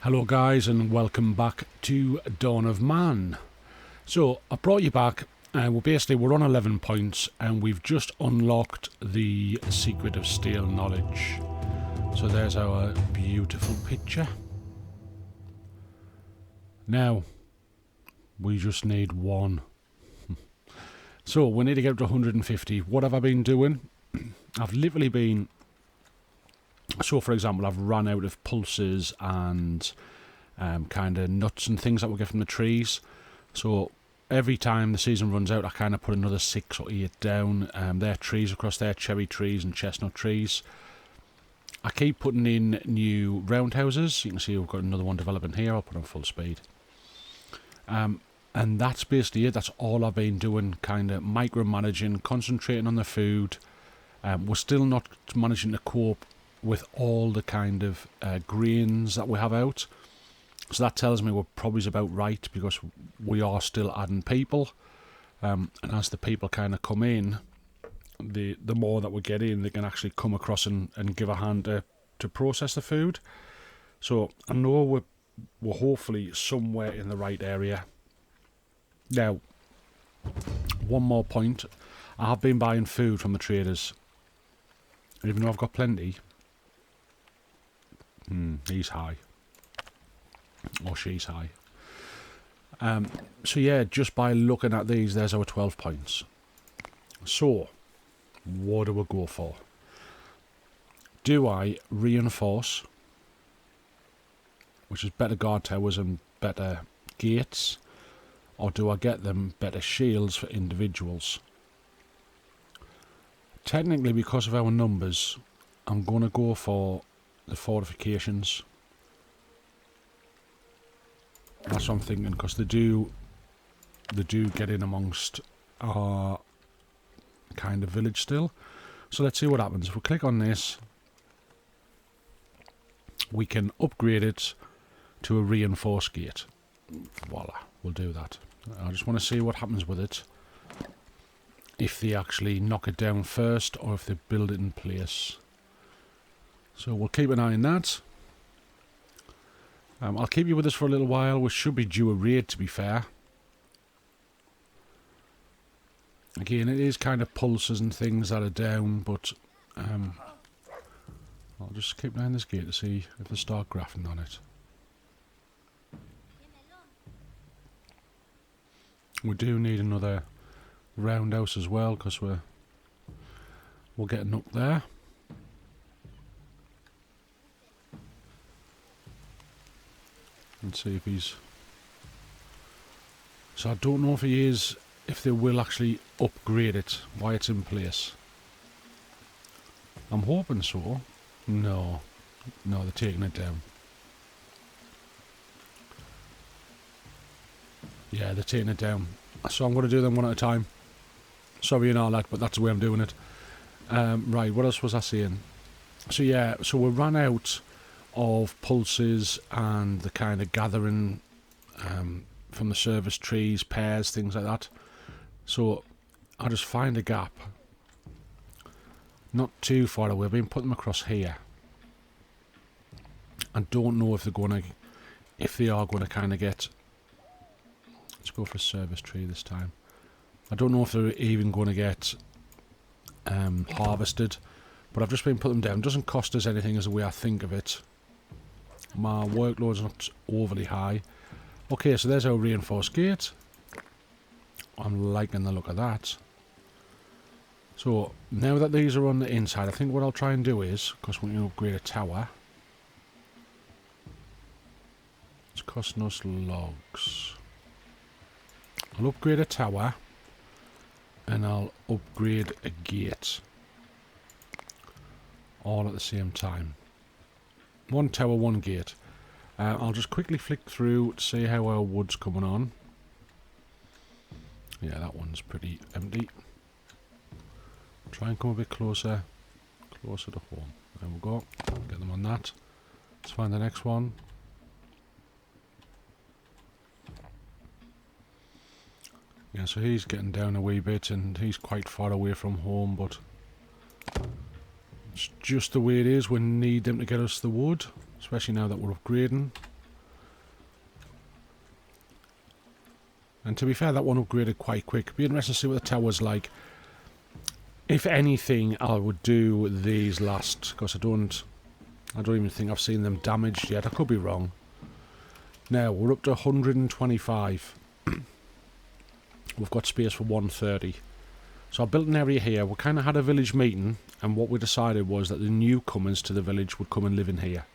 Hello guys and welcome back to Dawn of Man. So I brought you back and we're on 11 points and we've just unlocked the secret of steel knowledge. So there's our beautiful picture. Now we just need one. So we need to get up to 150. What have I been doing? I've literally been... So for example, I've run out of pulses and kind of nuts and things that we get from the trees. So every time the season runs out, I kind of put another 6 or 8 down. They're trees across there, cherry trees and chestnut trees. I keep putting in new roundhouses. You can see we've got another one developing here. I'll put on full speed. And that's basically it. That's all I've been doing, kind of micromanaging, concentrating on the food. We're still not managing to cope with all the kind of grains that we have out. So that tells me we're probably about right, because we are still adding people. And as the people kind of come in, the more that we get in, they can actually come across and give a hand to process the food. So I know we're hopefully somewhere in the right area. Now, one more point. I have been buying food from the traders. Even though I've got plenty. He's high. Or she's high. So yeah, just by looking at these, there's our 12 points. So, what do we go for? Do I reinforce, which is better guard towers and better gates, or do I get them better shields for individuals? Technically, because of our numbers, I'm going to go for the fortifications. That's what I'm thinking, because they do get in amongst our kind of village still. So let's see what happens. If we click on this, we can upgrade it to a reinforced gate. Voila, we'll do that. I just want to see what happens with it. If they actually knock it down first, or if they build it in place. So we'll keep an eye on that. I'll keep you with us for a little while. We should be due a raid, to be fair. Again, it is kind of pulses and things that are down, but I'll just keep an eye on this gate to see if they start grafting on it. We do need another roundhouse as well, because we're getting up there. And see if he's... So I don't know if he is, if they will actually upgrade it while it's in place. I'm hoping so. No, they're taking it down. Yeah, they're taking it down. So I'm going to do them one at a time. Sorry and all that, but that's the way I'm doing it. Right, what else was I saying? So yeah, so we ran out of pulses and the kind of gathering from the service trees, pears, things like that. So I'll just find a gap. Not too far away. I've been putting them across here. I don't know if they are going to kind of get... Let's go for a service tree this time. I don't know if they're even going to get harvested, but I've just been putting them down. It doesn't cost us anything as the way I think of it. My workload's not overly high. Okay, so there's our reinforced gate. I'm liking the look of that. So, now that these are on the inside, I think what I'll try and do is, because we can upgrade a tower. It's costing us logs. I'll upgrade a tower. And I'll upgrade a gate. All at the same time. One tower, one gate. I'll just quickly flick through to see how our wood's coming on. Yeah, that one's pretty empty. Try and come a bit closer to home. There we go. Get them on that. Let's find the next one. Yeah, so he's getting down a wee bit and he's quite far away from home, but it's just the way it is. We need them to get us the wood, especially now that we're upgrading. And to be fair, that one upgraded quite quick. Be interested to see what the tower's like. If anything, I would do these last, because I don't even think I've seen them damaged yet. I could be wrong. Now, we're up to 125. We've got space for 130. So I built an area here. We kind of had a village meeting, and what we decided was that the newcomers to the village would come and live in here.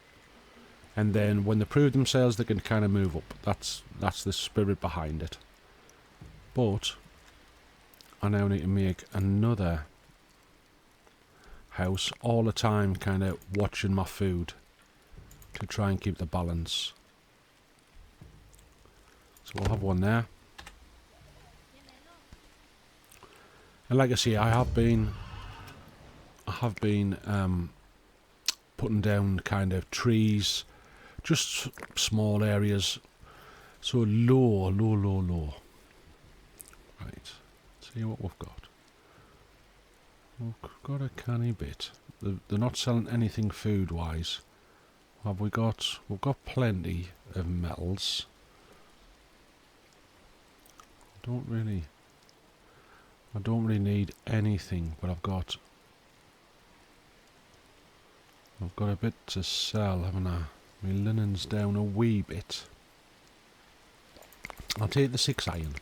And then when they prove themselves, they can kind of move up. That's the spirit behind it. But I now need to make another house all the time, kind of watching my food to try and keep the balance. So we'll have one there. And like I say, I have been putting down kind of trees, just small areas. So low. Right, see what we've got. We've got a canny bit. They're not selling anything food-wise. Have we got? We've got plenty of metals. I don't really need anything, but I've got a bit to sell, haven't I? My linen's down a wee bit. I'll take the 6 iron.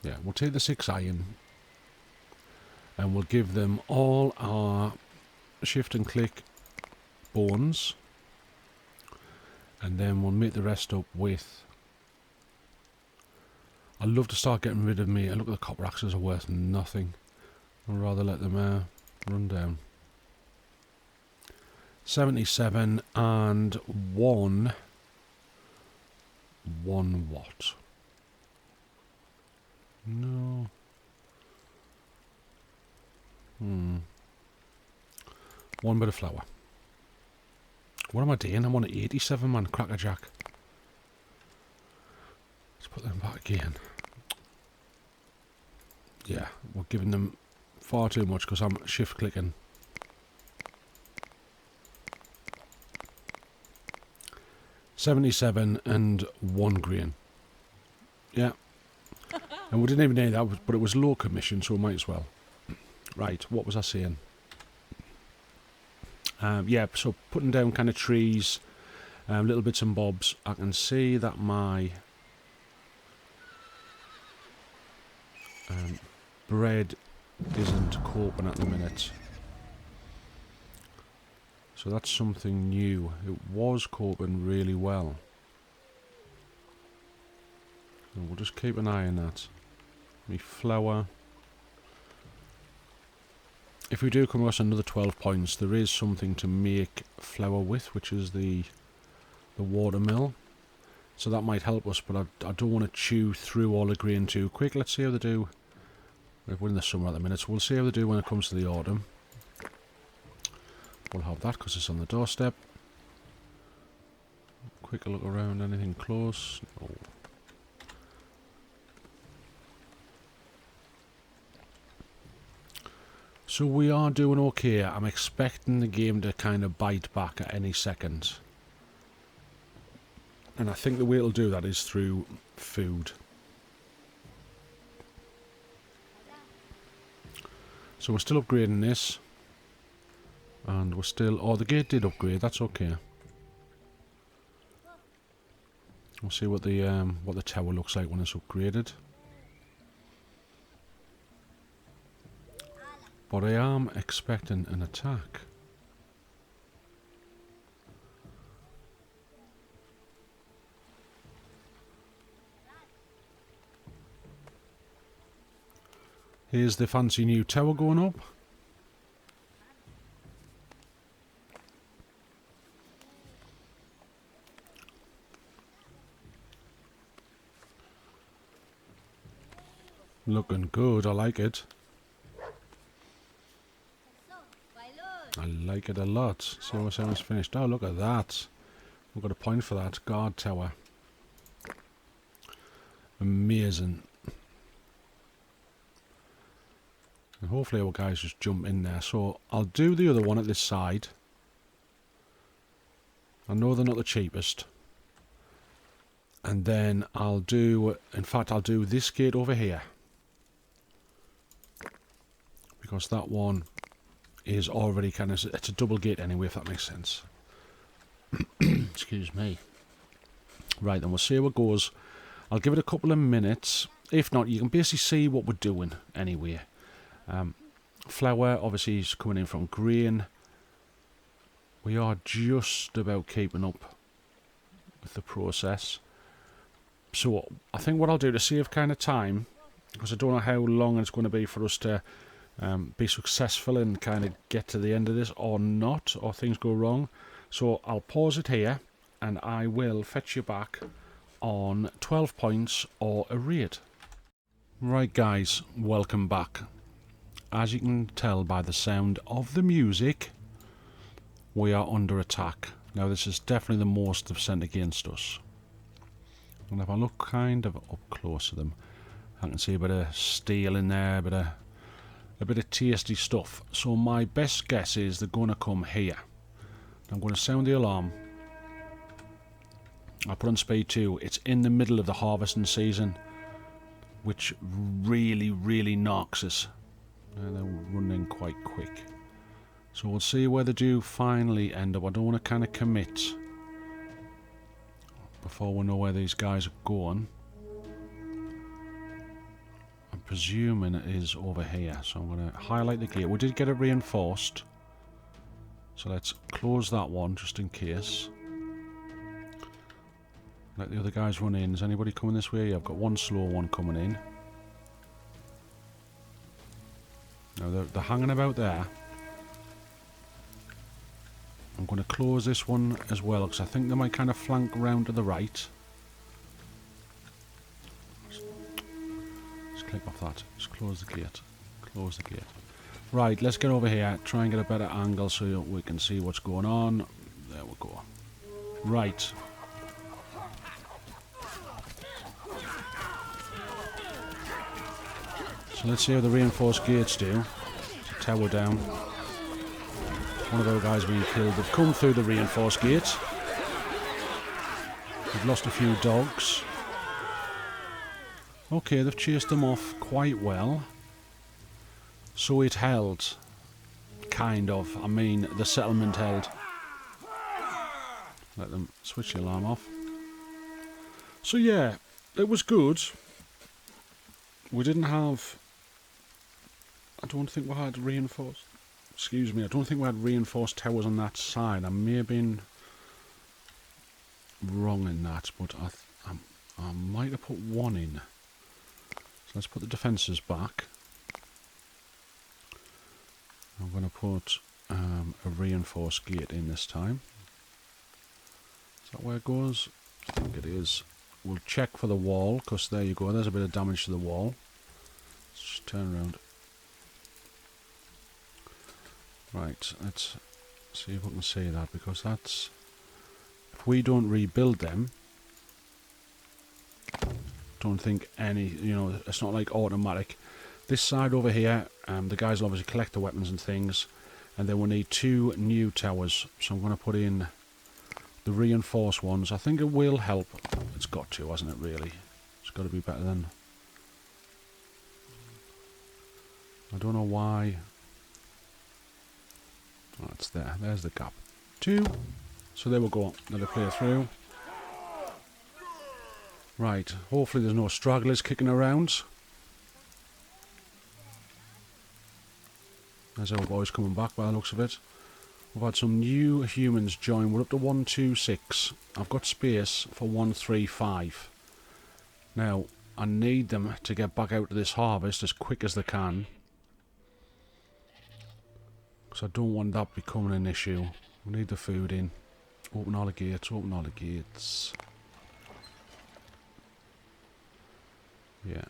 Yeah, we'll take the 6 iron, and we'll give them all our shift and click bones, and then we'll make the rest up with... I'd love to start getting rid of me. Look at the copper axes are worth nothing. I'd rather let them run down. 77 and 1 watt. No. One bit of flour. What am I doing? I'm on 87, man. Crackerjack. Let's put them back again. Yeah, we're giving them far too much because I'm shift clicking. $77 and 1 grain. Yeah. And we didn't even need that, but it was low commission, so we might as well. Right, what was I saying? Yeah, so putting down kind of trees, little bits and bobs. I can see that my bread isn't coping at the minute. So that's something new. It was coping really well. So we'll just keep an eye on that. Me flour. If we do come across another 12 points, there is something to make flour with, which is the watermill. So that might help us, but I don't want to chew through all the grain too quick. Let's see how they do. We're in the summer at the minute, so we'll see how they do when it comes to the autumn. We'll have that because it's on the doorstep. Quick look around, anything close? No. So we are doing okay. I'm expecting the game to kind of bite back at any second. And I think the way it'll do that is through food. So we're still upgrading this. And we're still... Oh, the gate did upgrade. That's okay. We'll see what the tower looks like when it's upgraded. But I am expecting an attack. Here's the fancy new tower going up. Looking good, I like it. I like it a lot. See what's almost finished. Oh, look at that. We've got a point for that. Guard tower. Amazing. And hopefully our guys just jump in there. So I'll do the other one at this side. I know they're not the cheapest. And then I'll do, in fact, I'll do this gate over here. Because that one is already kind of, it's a double gate anyway, if that makes sense. Excuse me. Right, then we'll see how it goes. I'll give it a couple of minutes. If not, you can basically see what we're doing anyway. Flour, obviously, is coming in from grain. We are just about keeping up with the process. So I think what I'll do to save kind of time, because I don't know how long it's going to be for us to be successful and kind of get to the end of this or not, or things go wrong. So I'll pause it here and I will fetch you back on 12 points or a raid. Right guys, welcome back. As you can tell by the sound of the music, we are under attack. Now this is definitely the most they've sent against us. And if I look kind of up close to them, I can see a bit of steel in there, a bit of tasty stuff. So my best guess is they're going to come here. I'm going to sound the alarm. I'll put on speed 2. It's in the middle of the harvesting season, which really knocks us. And they're running quite quick. So we'll see where they do finally end up. I don't want to kind of commit before we know where these guys are going. I'm presuming it is over here, so I'm going to highlight the gate. We did get it reinforced, so let's close that one just in case. Let the other guys run in. Is anybody coming this way? Yeah, I've got one slow one coming in. Now they're hanging about there. I'm going to close this one as well, because I think they might kind of flank round to the right. Just click off that. Just close the gate. Close the gate. Right, let's get over here. Try and get a better angle so we can see what's going on. There we go. Right. So let's see how the reinforced gates do. It's a tower down. One of our guys being killed. They've come through the reinforced gate. We've lost a few dogs. Okay, they've chased them off quite well. So it held. Kind of. I mean, the settlement held. Let them switch the alarm off. So yeah, it was good. We didn't have... I don't think we had reinforced... Excuse me, I don't think we had reinforced towers on that side. I may have been wrong in that, but I might have put one in. So let's put the defences back. I'm going to put a reinforced gate in this time. Is that where it goes? I think it is. We'll check for the wall, because there you go, there's a bit of damage to the wall. Let's just turn around. Right, let's see if we can see that, because that's... If we don't rebuild them, don't think any, you know, it's not like automatic. This side over here, the guys will obviously collect the weapons and things, and then we'll need 2 new towers. So I'm going to put in the reinforced ones. I think it will help. It's got to, hasn't it, really? It's got to be better than... I don't know why... Oh, it's there. There's the gap. 2. So there we go. Let it play through. Right. Hopefully there's no stragglers kicking around. There's our boys coming back by the looks of it. We've had some new humans join. We're up to 126. I've got space for 135. Now, I need them to get back out to this harvest as quick as they can. Because I don't want that becoming an issue. We need the food in. Open all the gates, open all the gates. Yeah.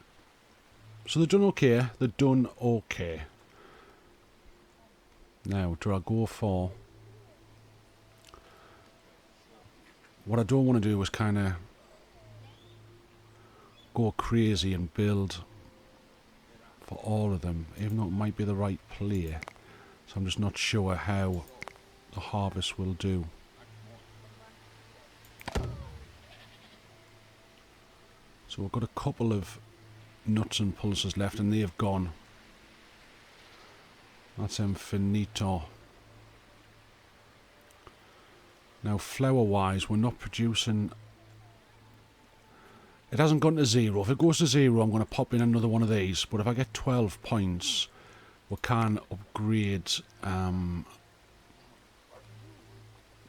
So they've done okay. They've done okay. Now, do I go for... What I don't want to do is kind of go crazy and build for all of them, even though it might be the right play. So I'm just not sure how the harvest will do. So we've got a couple of nuts and pulses left, and they've gone. That's finito. Now, flour-wise, we're not producing... It hasn't gone to 0. If it goes to 0, I'm going to pop in another one of these. But if I get 12 points, we can upgrade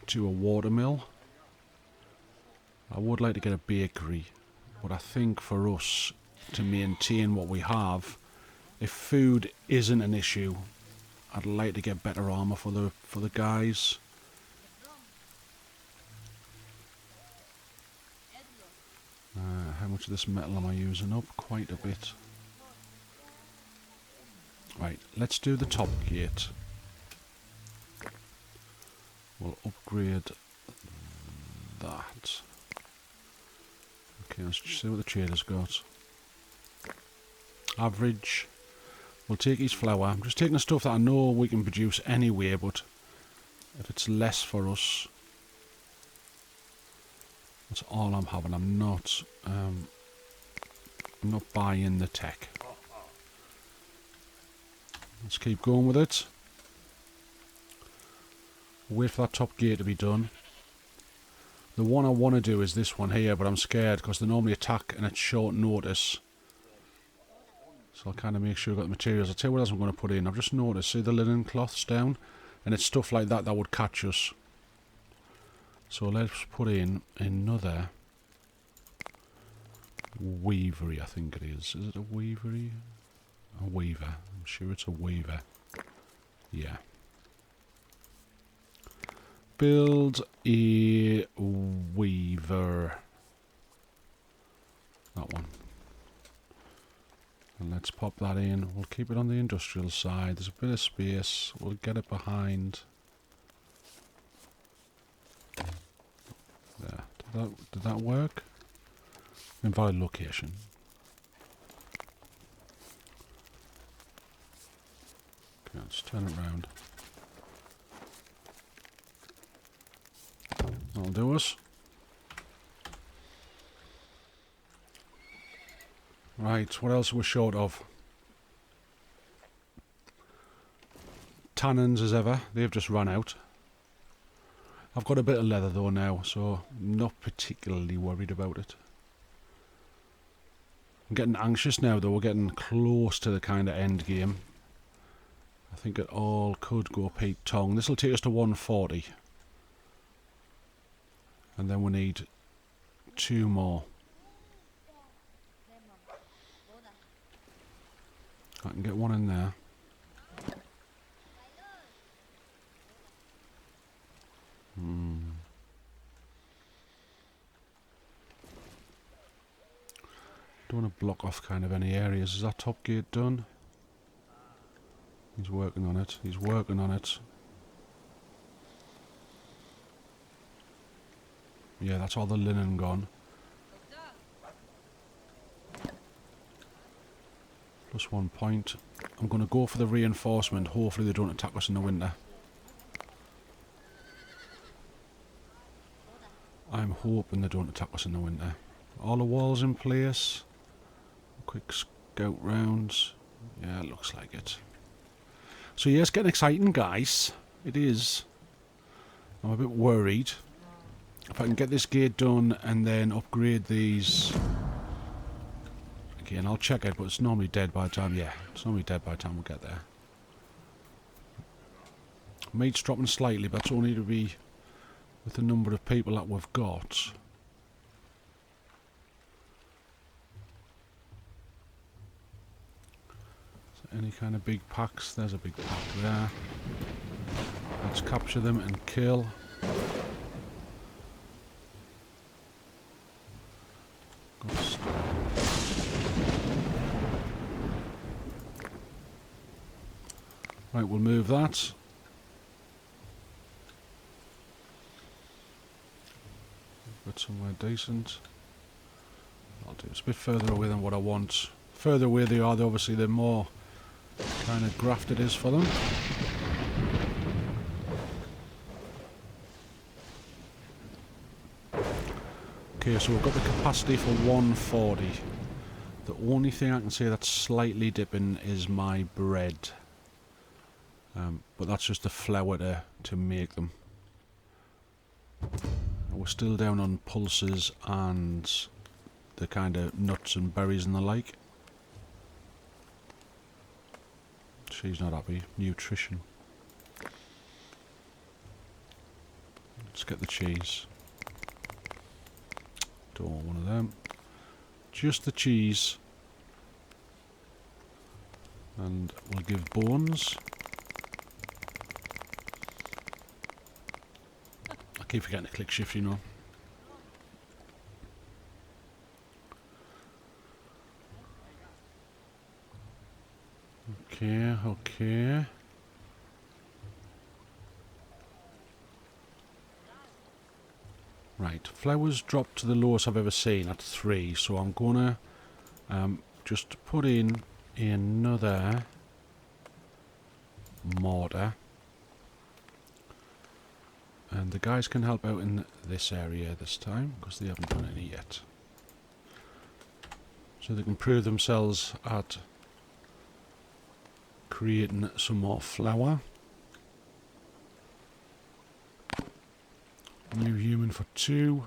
to a watermill. I would like to get a bakery, but I think for us to maintain what we have, if food isn't an issue, I'd like to get better armor for the guys. How much of this metal am I using up? Quite a bit. Right, let's do the top gate. We'll upgrade that. Okay, let's see what the trader's got. Average. We'll take his flour. I'm just taking the stuff that I know we can produce anyway, but if it's less for us, that's all I'm having. I'm not buying the tech. Let's keep going with it. Wait for that top gate to be done. The one I want to do is this one here, but I'm scared because they normally attack and it's short notice. So I'll kind of make sure I've got the materials. I'll tell you what else I'm going to put in. I've just noticed, see the linen cloths down? And it's stuff like that that would catch us. So let's put in another weavery, I think it is. Is it a weavery? A weaver. I'm sure it's a weaver. Yeah. Build a weaver. That one. And let's pop that in. We'll keep it on the industrial side. There's a bit of space. We'll get it behind. There. Did that work? Invalid location. Okay, let's turn it around. That'll do us. Right, what else are we short of? Tannins as ever, they've just run out. I've got a bit of leather though now, so I'm not particularly worried about it. I'm getting anxious now though, we're getting close to the kind of end game. I think it all could go Pete Tong. This will take us to 140. And then we need 2 more. I can get one in there. Don't want to block off kind of any areas. Is that top gate done? He's working on it. He's working on it. Yeah, that's all the linen gone. Plus 1 point. I'm going to go for the reinforcement. Hopefully they don't attack us in the winter. I'm hoping they don't attack us in the winter. All the walls in place. Quick scout rounds. Yeah, it looks like it. So yeah, it's getting exciting, guys. It is. I'm a bit worried. If I can get this gate done and then upgrade these... Again, I'll check it, but it's normally dead by the time... Yeah, it's normally dead by the time we get there. Meat's dropping slightly, but that's only to be with the number of people that we've got. Any kind of big packs? There's a big pack there. Let's capture them and kill. Right, we'll move that. Got somewhere decent. I'll do it's a bit further away than what I want. Further away they are, obviously the more kind of graft it is for them. Okay, so we've got the capacity for 140. The only thing I can say that's slightly dipping is my bread. But that's just the flour to make them. We're still down on pulses and the kind of nuts and berries and the like. She's not happy. Nutrition. Let's get the cheese. Don't want one of them. Just the cheese. And we'll give bones. I keep forgetting to click shift, you know. Okay, okay. Right, flour's dropped to the lowest I've ever seen at 3, so I'm gonna just put in another mortar. And the guys can help out in this area this time, because they haven't done any yet. So they can prove themselves at creating some more flour. New human for 2.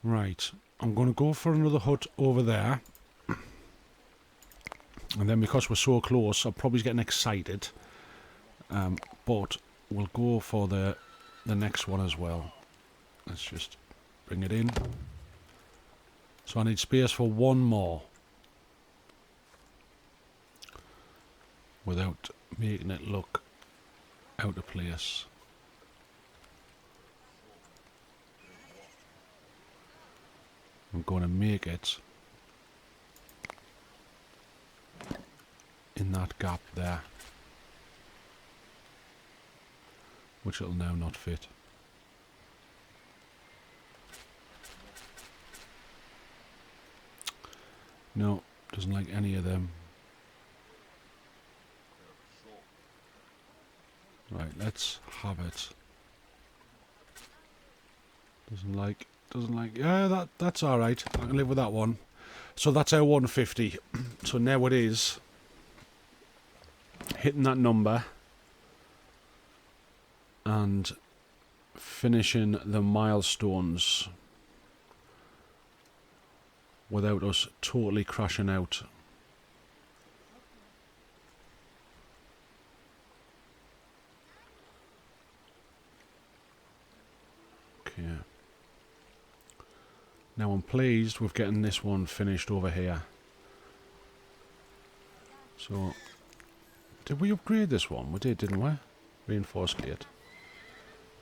Right, I'm going to go for another hut over there. And then because we're so close, I'm probably getting excited. But we'll go for the next one as well. Let's just bring it in. So I need space for one more. Without making it look out of place. I'm going to make it in that gap there, which it'll now not fit. No, doesn't like any of them. Right, let's have it. Doesn't like, yeah, that's alright. I can live with that one. So that's our 150. So now it is hitting that number and finishing the milestones without us totally crashing out. Okay. Now I'm pleased with getting this one finished over here. So, did we upgrade this one? We did, didn't we? Reinforced gate.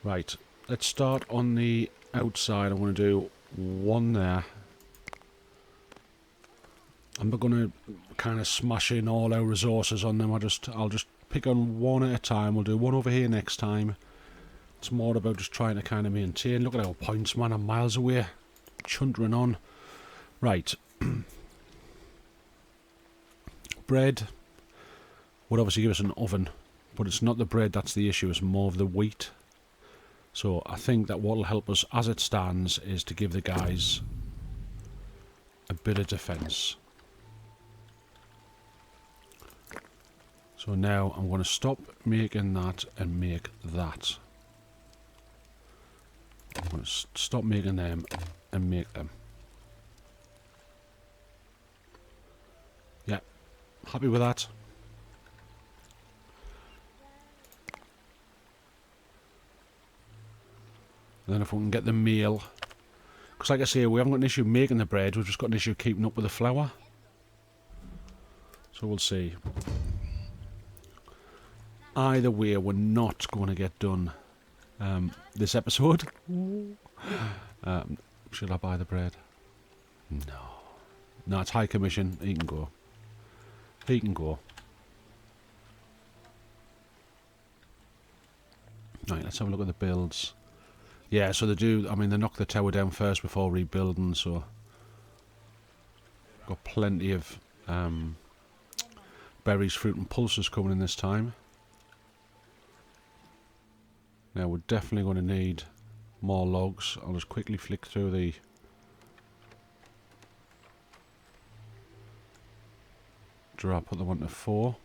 Right, let's start on the outside. I'm going to do one there. I'm not going to kind of smash in all our resources on them. I'll just pick on one at a time. We'll do one over here next time. It's more about just trying to kind of maintain. Look at our points, man. I'm miles away. Chuntering on. Right. Bread would obviously give us an oven, but it's not the bread that's the issue. It's more of the wheat. So I think that what will help us as it stands is to give the guys a bit of defence. So now I'm going to stop making that and make that. I'm going to stop making them and make them. Yeah, happy with that. And then if we can get the meal, because like I say, we haven't got an issue making the bread, we've just got an issue keeping up with the flour. So we'll see. Either way, we're not going to get done this episode. Should I buy the bread? No. No, it's high commission. He can go. He can go. Right, let's have a look at the builds. Yeah, so they do, I mean, they knock the tower down first before rebuilding, so got plenty of berries, fruit and pulses coming in this time. Now we're definitely going to need more logs. I'll just quickly flick through the... I'll put them on to 4.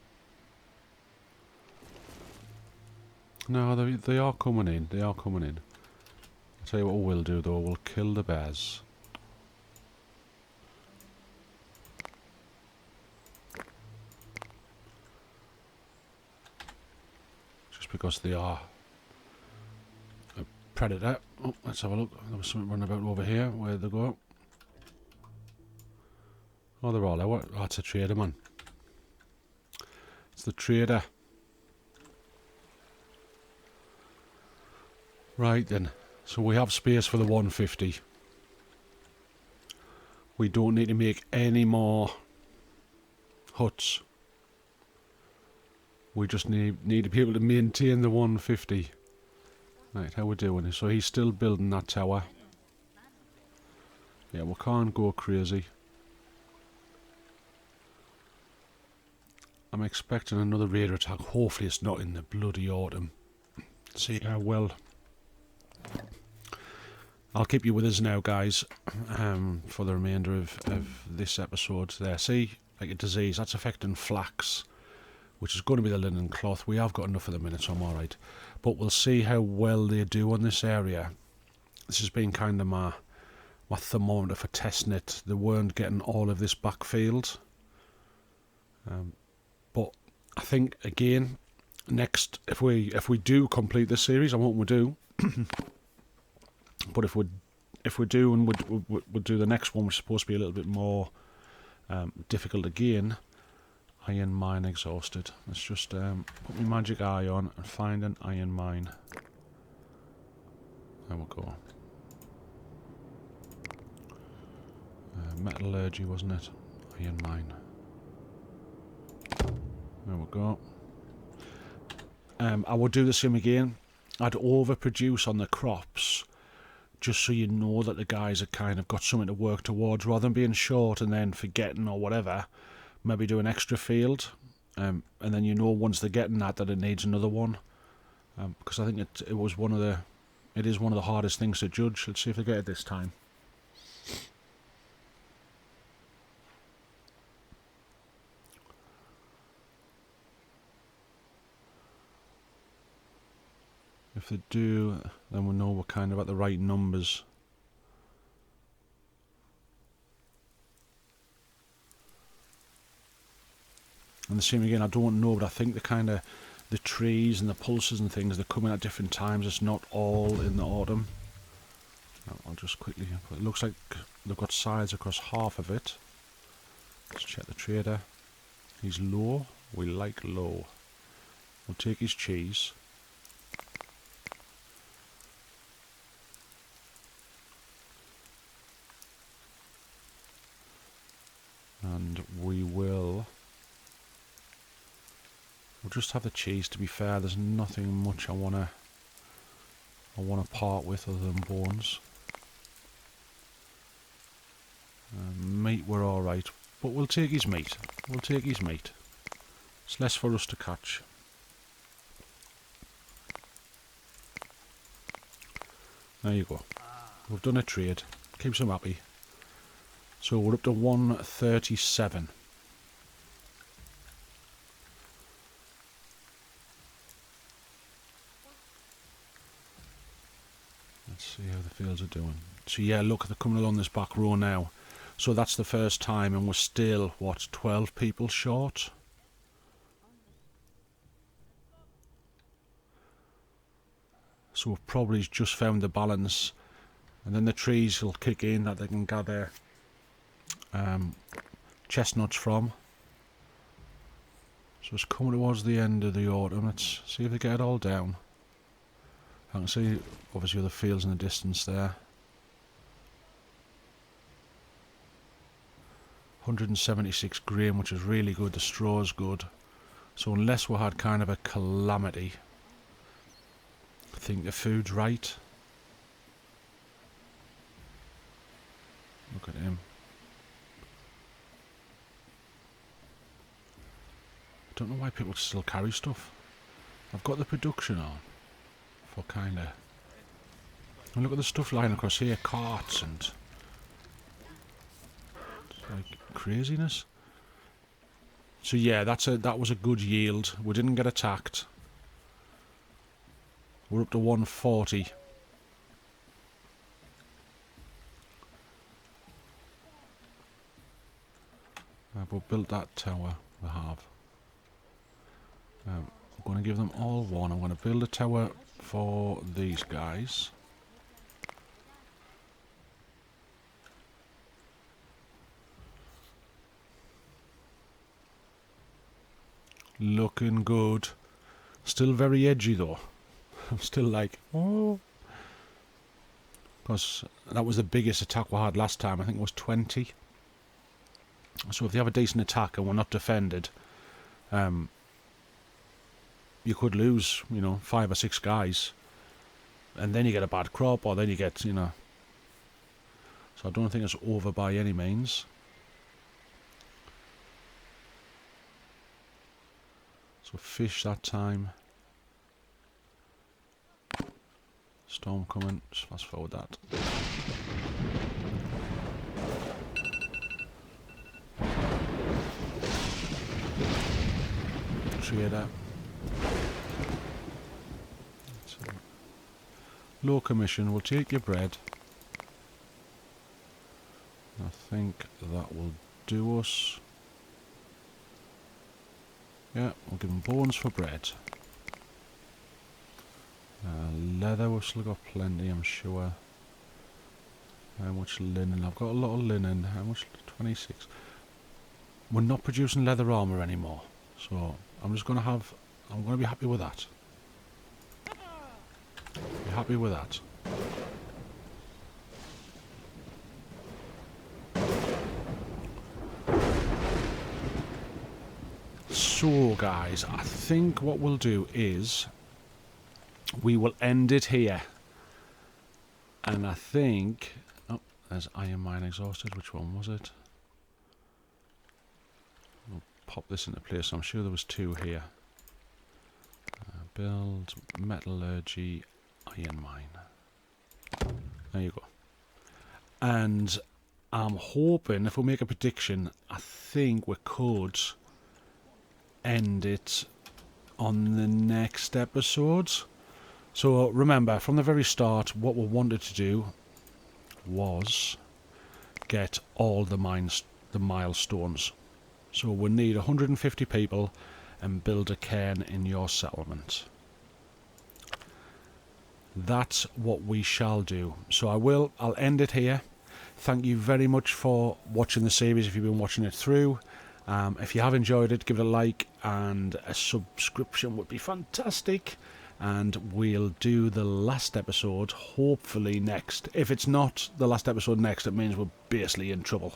No, they are coming in. They are coming in. I'll tell you what we'll do though. We'll kill the bears. Just because they are a predator. Oh, let's have a look. There was something running about over here. Where'd they go? Oh, they're all out. Oh, it's a trader, man. It's the trader. Right then. So we have space for the 150. We don't need to make any more huts. We just need to be able to maintain the 150. Right, how we doing? So he's still building that tower. Yeah, we can't go crazy. I'm expecting another raider attack. Hopefully it's not in the bloody autumn. See how well. I'll keep you with us now, guys, for the remainder of this episode. There, see, like a disease, that's affecting flax, which is going to be the linen cloth. We have got enough at the minute, so I'm alright. But we'll see how well they do on this area. This has been kind of my thermometer for testing it. They weren't getting all of this backfield. But I think, again, next, if we do complete this series, I hope we do. But if we do, and we'll do the next one, which is supposed to be a little bit more difficult again. Iron mine exhausted. Let's just put my magic eye on and find an iron mine. There we go. Metallurgy, wasn't it? Iron mine. There we go. I would do the same again. I'd overproduce on the crops, just so you know that the guys have kind of got something to work towards, rather than being short and then forgetting or whatever. Maybe do an extra field, and then you know once they're getting that it needs another one. Because I think it is one of the hardest things to judge. Let's see if they get it this time. If they do, then we know we're kind of at the right numbers. And the same again, I don't know, but I think the trees and the pulses and things, they're coming at different times. It's not all in the autumn. I'll just quickly, it looks like they've got sides across half of it. Let's check the trader. He's low. We like low. We'll take his cheese. And we'll just have the cheese. To be fair, there's nothing much I wanna part with other than bones. Meat, we're all right, but we'll take his meat. We'll take his meat. It's less for us to catch. There you go. We've done a trade. Keeps him happy. So we're up to 137. Let's see how the fields are doing. So yeah, look, they're coming along this back row now. So that's the first time, and we're still, what, 12 people short? So we've probably just found the balance, and then the trees will kick in that they can gather chestnuts from. So it's coming towards the end of the autumn. Let's see if they get it all down. I can see obviously other fields in the distance there. 176 grain, which is really good. The straw's good. So unless we had kind of a calamity, I think the food's right. Look at him. I don't know why people still carry stuff. I've got the production on for kind of And look at the stuff lying across here, carts and like craziness. So yeah, that was a good yield. We didn't get attacked. We're up to 140. We've built that tower. We have. I'm going to give them all one. I'm going to build a tower for these guys. Looking good. Still very edgy though. I'm still like, oh. Because that was the biggest attack we had last time. I think it was 20. So if they have a decent attack and we're not defended, you could lose, 5 or 6 guys. And then you get a bad crop, or then you get, So I don't think it's over by any means. So fish that time. Storm coming. Just fast forward that. Trader. Low commission. We'll take your bread. I think that will do us. Yeah, we'll give them bones for bread. Leather, we've still got plenty, I'm sure. How much linen? I've got a lot of linen. How much? 26. We're not producing leather armour anymore. So, I'm going to be happy with that. Be happy with that. So guys, I think what we'll do is we will end it here. And I think... Oh, there's iron mine exhausted. Which one was it? We'll pop this into place. I'm sure there was 2 here. Build, metallurgy, iron mine. There you go. And I'm hoping, if we make a prediction, I think we could end it on the next episode. So remember, from the very start, what we wanted to do was get all the milestones. So we need 150 people and build a cairn in your settlement. That's what we shall do. So I'll end it here. Thank you very much for watching the series if you've been watching it through. If you have enjoyed it, give it a like, and a subscription would be fantastic. And we'll do the last episode hopefully next. If it's not the last episode next, it means we're basically in trouble,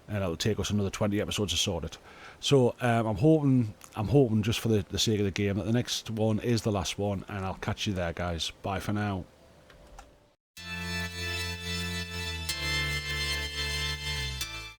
and it'll take us another 20 episodes to sort it. So I'm hoping just for the sake of the game that the next one is the last one, and I'll catch you there, guys. Bye for now.